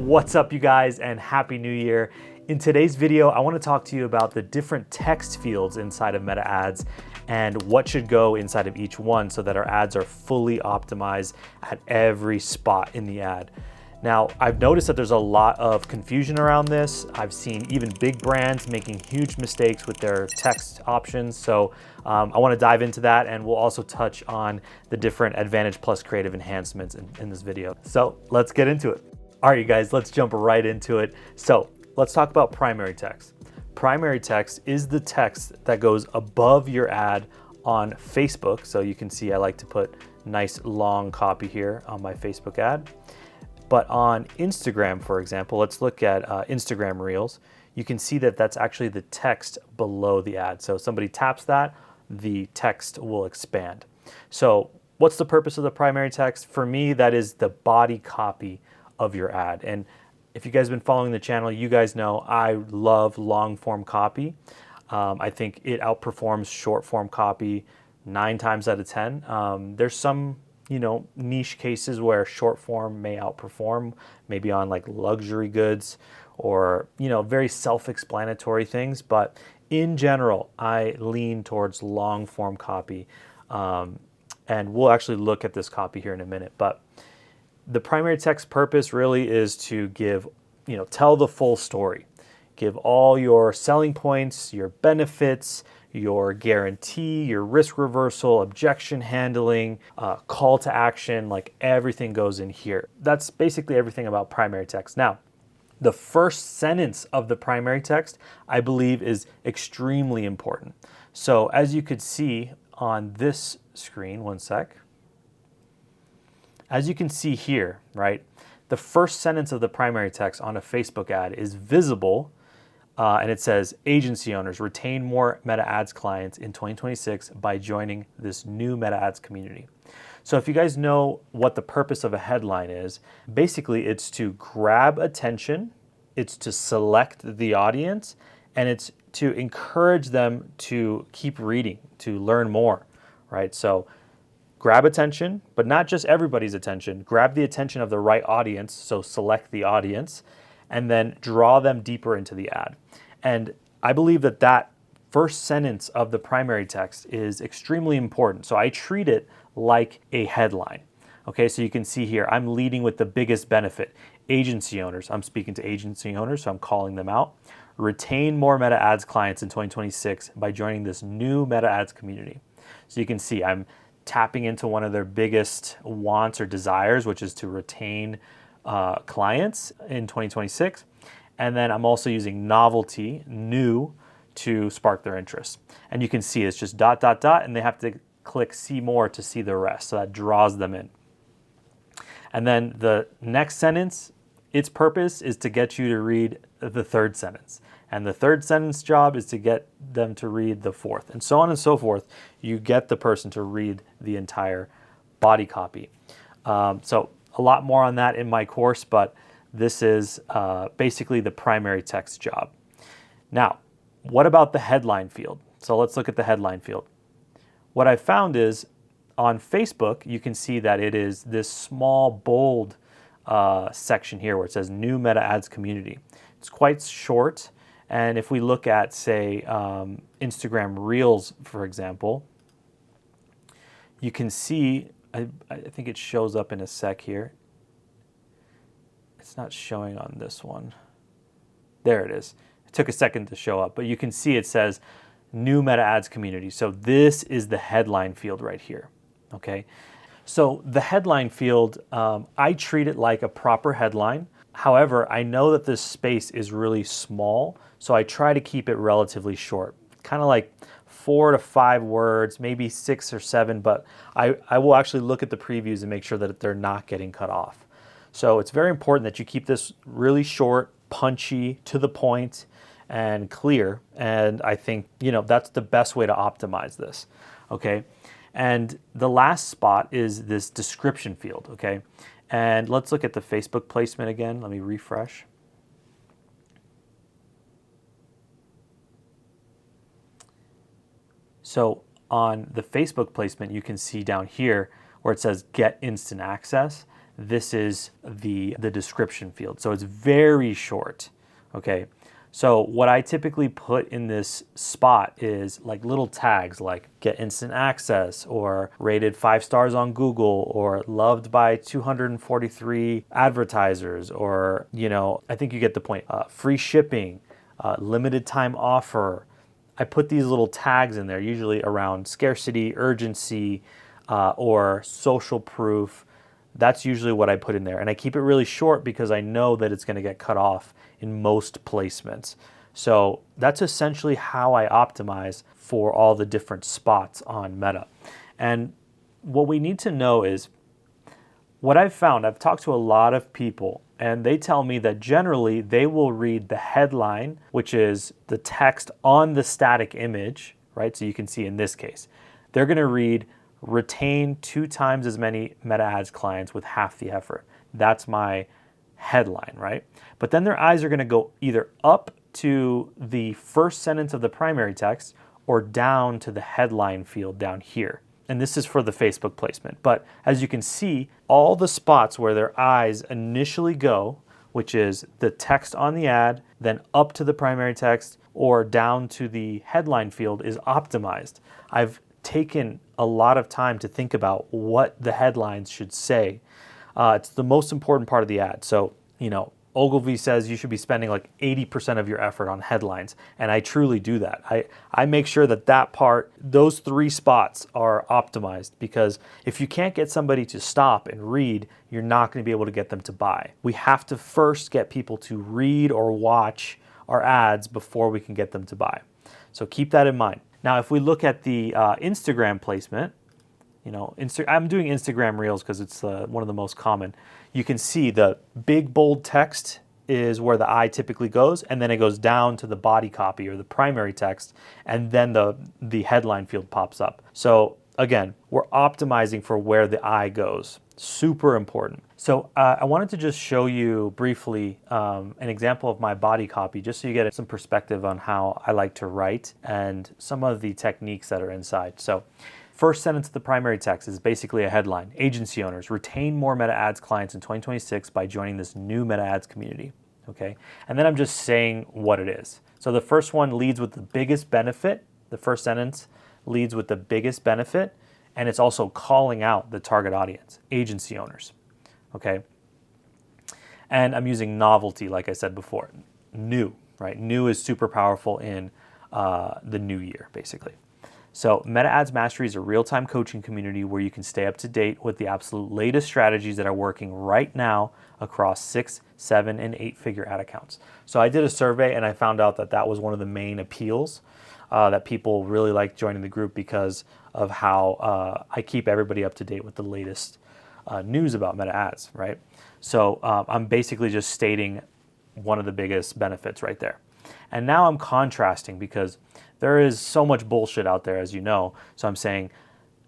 What's up, you guys, and Happy New Year. In today's video, I want to talk to you about the different text fields inside of Meta Ads and what should go inside of each one so that our ads are fully optimized at every spot in the ad. Now, I've noticed that there's a lot of confusion around this. I've seen even big brands making huge mistakes with their text options. So I want to dive into that, and we'll also touch on the different Advantage Plus creative enhancements in this video. So let's get into it. All right, you guys, let's jump right into it. So let's talk about primary text. Primary text is the text that goes above your ad on Facebook. So you can see I like to put nice long copy here on my Facebook ad. But on Instagram, for example, let's look at Instagram Reels. You can see that that's actually the text below the ad. So if somebody taps that, the text will expand. So what's the purpose of the primary text? For me, that is the body copy of your ad. And if you guys have been following the channel, you guys know I love long form copy. I think it outperforms short form copy 9 times out of 10. There's some niche cases where short form may outperform, maybe on like luxury goods or, very self-explanatory things. But in general, I lean towards long form copy. And we'll actually look at this copy here in a minute. But the primary text purpose really is to give, tell the full story. Give all your selling points, your benefits, your guarantee, your risk reversal, objection handling, call to action, like everything goes in here. That's basically everything about primary text. Now, the first sentence of the primary text, I believe, is extremely important. So as you could see on this screen, one sec. As you can see here, right, the first sentence of the primary text on a Facebook ad is visible. And it says, agency owners retain more Meta Ads clients in 2026 by joining this new Meta Ads community. So if you guys know what the purpose of a headline is, basically it's to grab attention, it's to select the audience, and it's to encourage them to keep reading, to learn more, right? So grab attention, but not just everybody's attention. Grab the attention of the right audience, so select the audience, and then draw them deeper into the ad. And I believe that that first sentence of the primary text is extremely important. So I treat it like a headline. Okay, so you can see here, I'm leading with the biggest benefit. Agency owners, I'm speaking to agency owners, so I'm calling them out. Retain more Meta Ads clients in 2026 by joining this new Meta Ads community. So you can see I'm tapping into one of their biggest wants or desires, which is to retain clients in 2026. And then I'm also using novelty, new, to spark their interest. And you can see it's just ... and they have to click see more to see the rest. So that draws them in. And then the next sentence, its purpose is to get you to read the third sentence. And the third sentence job is to get them to read the fourth, and so on and so forth. You get the person to read the entire body copy. So a lot more on that in my course, but this is basically the primary text job. Now, what about the headline field? So let's look at the headline field. What I found is on Facebook, you can see that it is this small bold section here where it says new Meta Ads community. It's quite short. And if we look at, say, Instagram Reels, for example, you can see, I think it shows up in a sec here. It's not showing on this one. There it is. It took a second to show up, but you can see it says new Meta Ads community. So this is the headline field right here, okay? So the headline field, I treat it like a proper headline. However, I know that this space is really small, so I try to keep it relatively short, kind of like 4 to 5 words, maybe 6 or 7, but I will actually look at the previews and make sure that they're not getting cut off. So it's very important that you keep this really short, punchy, to the point, and clear. And I think, that's the best way to optimize this, okay? And the last spot is this description field, okay? And let's look at the Facebook placement again. Let me refresh. So on the Facebook placement, you can see down here where it says get instant access. this is the description field. So it's very short, okay? So what I typically put in this spot is like little tags like get instant access or rated 5 stars on Google or loved by 243 advertisers or, I think you get the point. Free shipping, limited time offer. I put these little tags in there, usually around scarcity, urgency, or social proof. That's usually what I put in there. And I keep it really short because I know that it's going to get cut off in most placements. So that's essentially how I optimize for all the different spots on Meta. And what we need to know is what I've found, I've talked to a lot of people and they tell me that generally they will read the headline, which is the text on the static image, right? So you can see in this case, they're going to read retain 2 times as many Meta Ads clients with half the effort. That's my headline, right? But then their eyes are going to go either up to the first sentence of the primary text or down to the headline field down here. And this is for the Facebook placement. But as you can see, all the spots where their eyes initially go, which is the text on the ad, then up to the primary text or down to the headline field, is optimized. I've taken a lot of time to think about what the headlines should say. It's the most important part of the ad. So, Ogilvy says you should be spending like 80% of your effort on headlines. And I truly do that. I make sure that part, those 3 spots are optimized, because if you can't get somebody to stop and read, you're not going to be able to get them to buy. We have to first get people to read or watch our ads before we can get them to buy. So keep that in mind. Now, if we look at the Instagram placement, I'm doing Instagram Reels because it's one of the most common. You can see the big bold text is where the eye typically goes, and then it goes down to the body copy or the primary text, and then the headline field pops up. So again, we're optimizing for where the eye goes. Super important. So I wanted to just show you briefly an example of my body copy, just so you get some perspective on how I like to write and some of the techniques that are inside. So first sentence of the primary text is basically a headline. Agency owners retain more Meta Ads clients in 2026 by joining this new Meta Ads community. Okay, and then I'm just saying what it is. So the first one leads with the biggest benefit. The first sentence leads with the biggest benefit, and it's also calling out the target audience, agency owners. Okay, and I'm using novelty, like I said before. New, right? New is super powerful in the new year, basically. So Meta Ads Mastery is a real-time coaching community where you can stay up to date with the absolute latest strategies that are working right now across 6, 7, and 8-figure ad accounts. So I did a survey and I found out that was one of the main appeals, that people really like joining the group because of how I keep everybody up to date with the latest news about Meta Ads, right? So I'm basically just stating one of the biggest benefits right there. And now I'm contrasting because there is so much bullshit out there, as you know. So I'm saying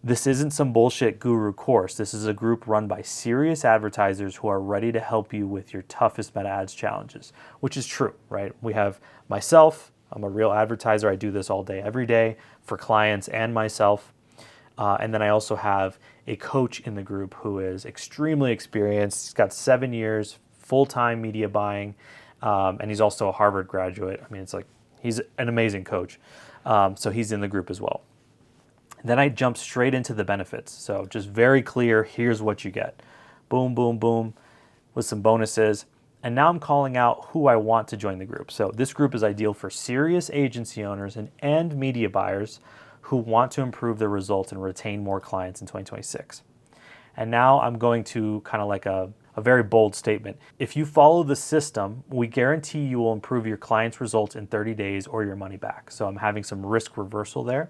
this isn't some bullshit guru course. This is a group run by serious advertisers who are ready to help you with your toughest Meta Ads challenges, which is true, right? We have myself. I'm a real advertiser. I do this all day, every day for clients and myself. And then I also have a coach in the group who is extremely experienced. He's got 7 years, full-time media buying, and he's also a Harvard graduate. I mean, it's like he's an amazing coach. So he's in the group as well. Then I jump straight into the benefits. So just very clear, here's what you get. Boom, boom, boom, with some bonuses. And now I'm calling out who I want to join the group. So this group is ideal for serious agency owners and media buyers who want to improve their results and retain more clients in 2026. And now I'm going to kind of like a very bold statement. If you follow the system, we guarantee you will improve your clients' results in 30 days or your money back. So I'm having some risk reversal there.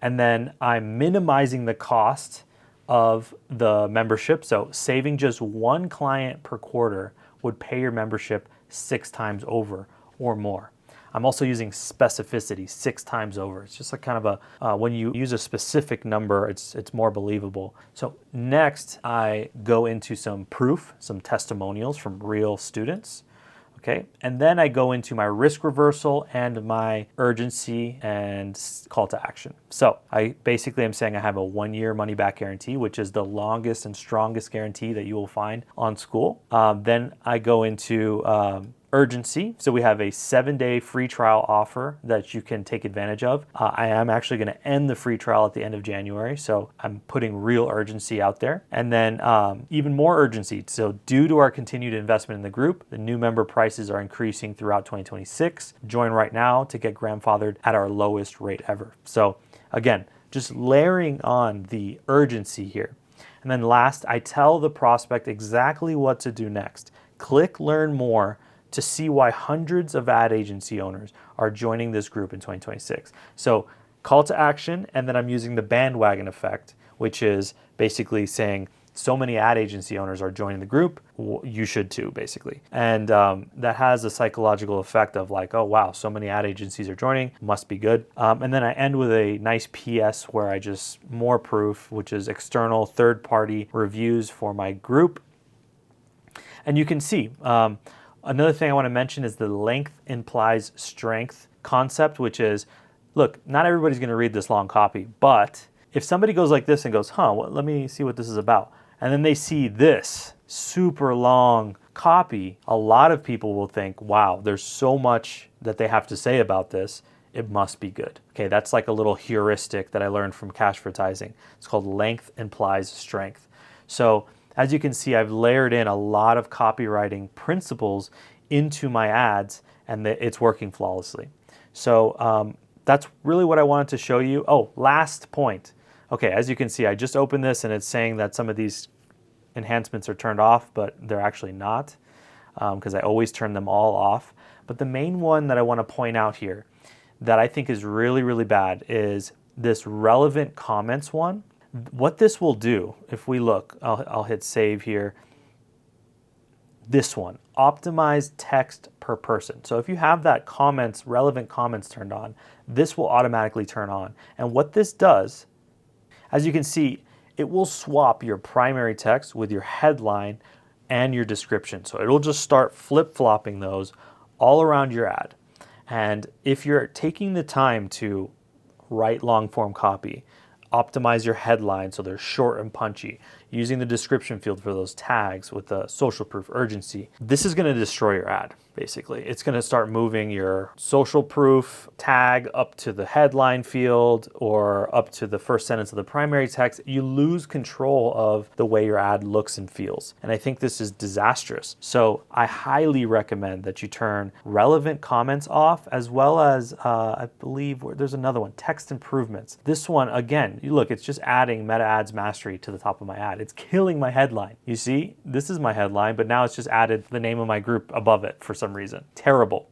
And then I'm minimizing the cost of the membership. So saving just 1 client per quarter would pay your membership 6 times over or more. I'm also using specificity 6 times over. It's just like kind of when you use a specific number, it's more believable. So next, I go into some proof, some testimonials from real students. Okay, and then I go into my risk reversal and my urgency and call to action. So I basically am saying I have a 1-year money back guarantee, which is the longest and strongest guarantee that you will find on Skool. Then I go into urgency. So we have a 7-day free trial offer that you can take advantage of. I am actually going to end the free trial at the end of January. So I'm putting real urgency out there. And then even more urgency. So due to our continued investment in the group, the new member prices are increasing throughout 2026. Join right now to get grandfathered at our lowest rate ever. So again, just layering on the urgency here. And then last, I tell the prospect exactly what to do next. Click learn more to see why hundreds of ad agency owners are joining this group in 2026. So call to action, and then I'm using the bandwagon effect, which is basically saying so many ad agency owners are joining the group, you should too, basically. And that has a psychological effect of like, oh wow, so many ad agencies are joining, must be good. And then I end with a nice PS where I just more proof, which is external third-party reviews for my group. And you can see, another thing I want to mention is the length implies strength concept, which is, look, not everybody's going to read this long copy, but if somebody goes like this and goes, well, let me see what this is about, and then they see this super long copy, a lot of people will think, wow, there's so much that they have to say about this, it must be good. Okay, that's like a little heuristic that I learned from Cashvertising. It's called length implies strength. So as you can see, I've layered in a lot of copywriting principles into my ads, and it's working flawlessly. So that's really what I wanted to show you. Oh, last point. Okay, as you can see, I just opened this and it's saying that some of these enhancements are turned off, but they're actually not, because I always turn them all off. But the main one that I want to point out here that I think is really, really bad is this relevant comments one. What this will do, if we look, I'll hit save here. This one, optimize text per person. So if you have that comments, relevant comments turned on, this will automatically turn on. And what this does, as you can see, it will swap your primary text with your headline and your description. So it'll just start flip-flopping those all around your ad. And if you're taking the time to write long-form copy, optimize your headline so they're short and punchy, using the description field for those tags with the social proof urgency, this is going to destroy your ad, basically. It's going to start moving your social proof tag up to the headline field or up to the first sentence of the primary text. You lose control of the way your ad looks and feels. And I think this is disastrous. So I highly recommend that you turn relevant comments off, as well as, I believe there's another one, text improvements. This one, again, you look, it's just adding Meta Ads Mastery to the top of my ad. It's killing my headline. You see, this is my headline, but now it's just added the name of my group above it for some reason. Terrible.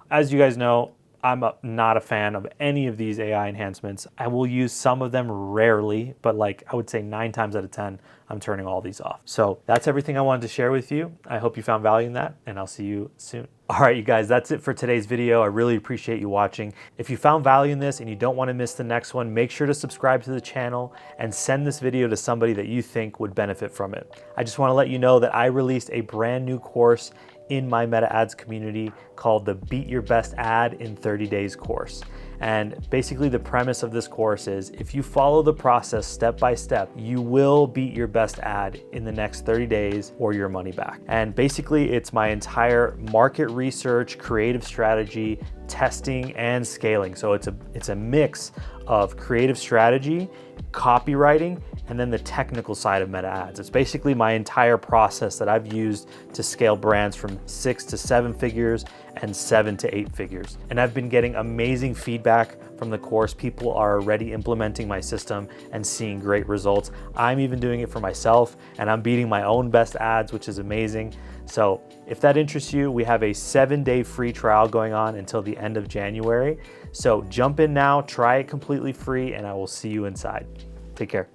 As you guys know, I'm not a fan of any of these AI enhancements. I will use some of them rarely, but like I would say 9 times out of 10, I'm turning all these off. So that's everything I wanted to share with you. I hope you found value in that, and I'll see you soon. All right, you guys, that's it for today's video. I really appreciate you watching. If you found value in this and you don't want to miss the next one, make sure to subscribe to the channel and send this video to somebody that you think would benefit from it. I just want to let you know that I released a brand new course in my Meta Ads community called the Beat Your Best Ad in 30 Days course. And basically the premise of this course is if you follow the process step by step, you will beat your best ad in the next 30 days or your money back. And basically it's my entire market research, creative strategy, testing, and scaling. So it's a mix of creative strategy, copywriting, and then the technical side of Meta Ads. It's basically my entire process that I've used to scale brands from 6 to 7 figures and 7 to 8 figures. And I've been getting amazing feedback from the course. People are already implementing my system and seeing great results. I'm even doing it for myself, and I'm beating my own best ads, which is amazing. So if that interests you, we have a 7-day free trial going on until the end of January. So jump in now, try it completely free, and I will see you inside. Take care.